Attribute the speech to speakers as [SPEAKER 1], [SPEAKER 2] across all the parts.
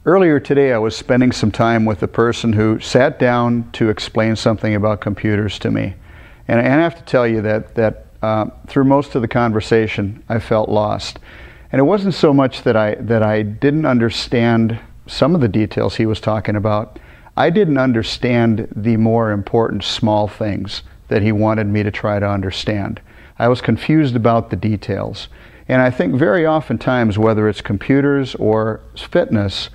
[SPEAKER 1] Earlier today I was spending some time with a person who sat down to explain something about computers to me. And I have to tell you that through most of the conversation I felt lost. And it wasn't so much that I didn't understand some of the details he was talking about. I didn't understand the more important small things that he wanted me to try to understand. I was confused about the details. And I think very oftentimes, whether it's computers or fitness,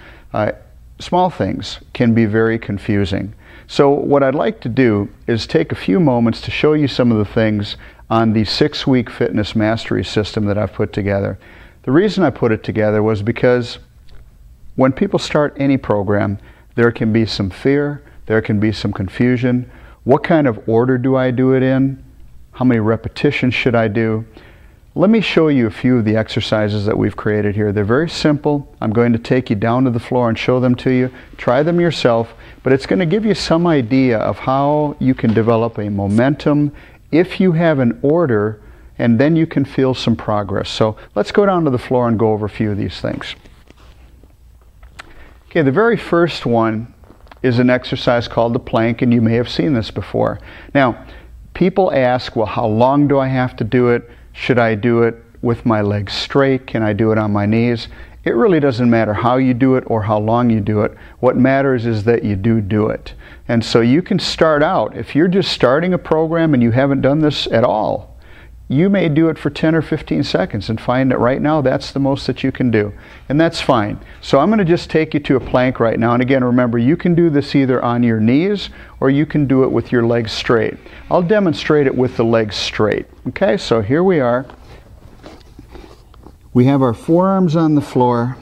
[SPEAKER 1] small things can be very confusing. So what I'd like to do is take a few moments to show you some of the things on the 6-week fitness mastery system that I've put together. The reason I put it together was because when people start any program, there can be some fear, there can be some confusion. What kind of order do I do it in? How many repetitions should I do? Let me show you a few of the exercises that we've created here. They're very simple. I'm going to take you down to the floor and show them to you. Try them yourself, but it's going to give you some idea of how you can develop a momentum if you have an order, and then you can feel some progress. So let's go down to the floor and go over a few of these things. Okay, the very first one is an exercise called the plank, and you may have seen this before. Now, people ask, well, how long do I have to do it? Should I do it with my legs straight? Can I do it on my knees? It really doesn't matter how you do it or how long you do it. What matters is that you do it. And so you can start out, if you're just starting a program and you haven't done this at all, you may do it for 10 or 15 seconds and find that right now that's the most that you can do. And that's fine. So I'm going to just take you to a plank right now. And again, remember, you can do this either on your knees or you can do it with your legs straight. I'll demonstrate it with the legs straight. Okay, so here we are. We have our forearms on the floor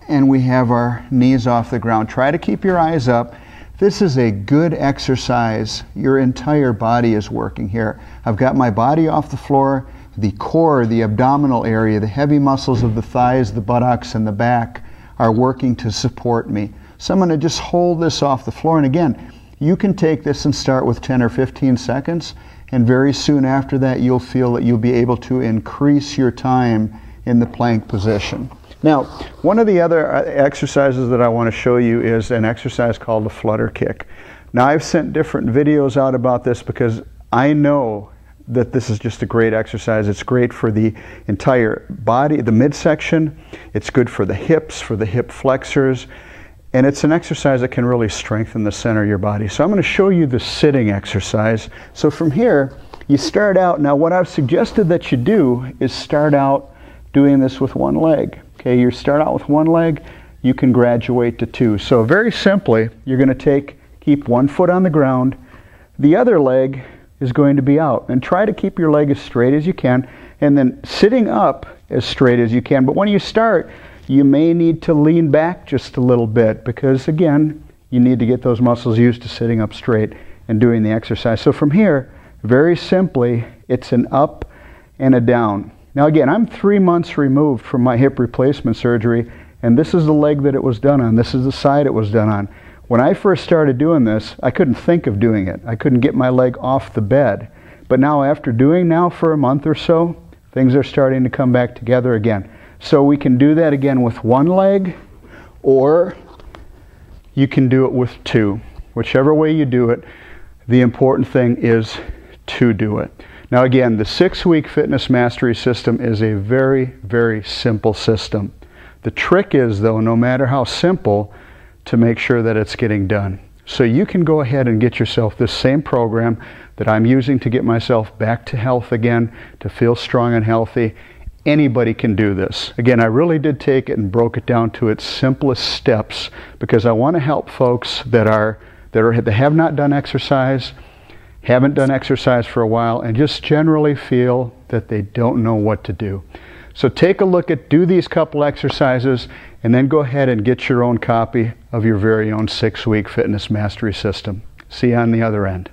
[SPEAKER 1] and we have our knees off the ground. Try to keep your eyes up. This is a good exercise. Your entire body is working here. I've got my body off the floor, the core, the abdominal area, the heavy muscles of the thighs, the buttocks, and the back are working to support me. So I'm going to just hold this off the floor. And again, you can take this and start with 10 or 15 seconds, and very soon after that you'll feel that you'll be able to increase your time in the plank position. Now, one of the other exercises that I want to show you is an exercise called the Flutter Kick. Now, I've sent different videos out about this because I know that this is just a great exercise. It's great for the entire body, the midsection. It's good for the hips, for the hip flexors. And it's an exercise that can really strengthen the center of your body. So I'm going to show you the sitting exercise. So from here, you start out. Now, what I've suggested that you do is start out doing this with one leg. Okay, you start out with one leg, you can graduate to two. So very simply, you're going to keep one foot on the ground, the other leg is going to be out. And try to keep your leg as straight as you can, and then sitting up as straight as you can. But when you start, you may need to lean back just a little bit because, again, you need to get those muscles used to sitting up straight and doing the exercise. So from here, very simply, it's an up and a down. Now again, I'm 3 months removed from my hip replacement surgery, and this is the leg that it was done on. This is the side it was done on. When I first started doing this, I couldn't think of doing it. I couldn't get my leg off the bed. But now, after doing now for a month or so, things are starting to come back together again. So we can do that again with one leg, or you can do it with two. Whichever way you do it, the important thing is to do it. Now again, the 6-week fitness mastery system is a very, very simple system. The trick is, though, no matter how simple, to make sure that it's getting done. So you can go ahead and get yourself this same program that I'm using to get myself back to health again, to feel strong and healthy. Anybody can do this. Again, I really did take it and broke it down to its simplest steps because I want to help folks that have not done exercise, haven't done exercise for a while, and just generally feel that they don't know what to do. So take a look do these couple exercises, and then go ahead and get your own copy of your very own 6-week fitness mastery system. See you on the other end.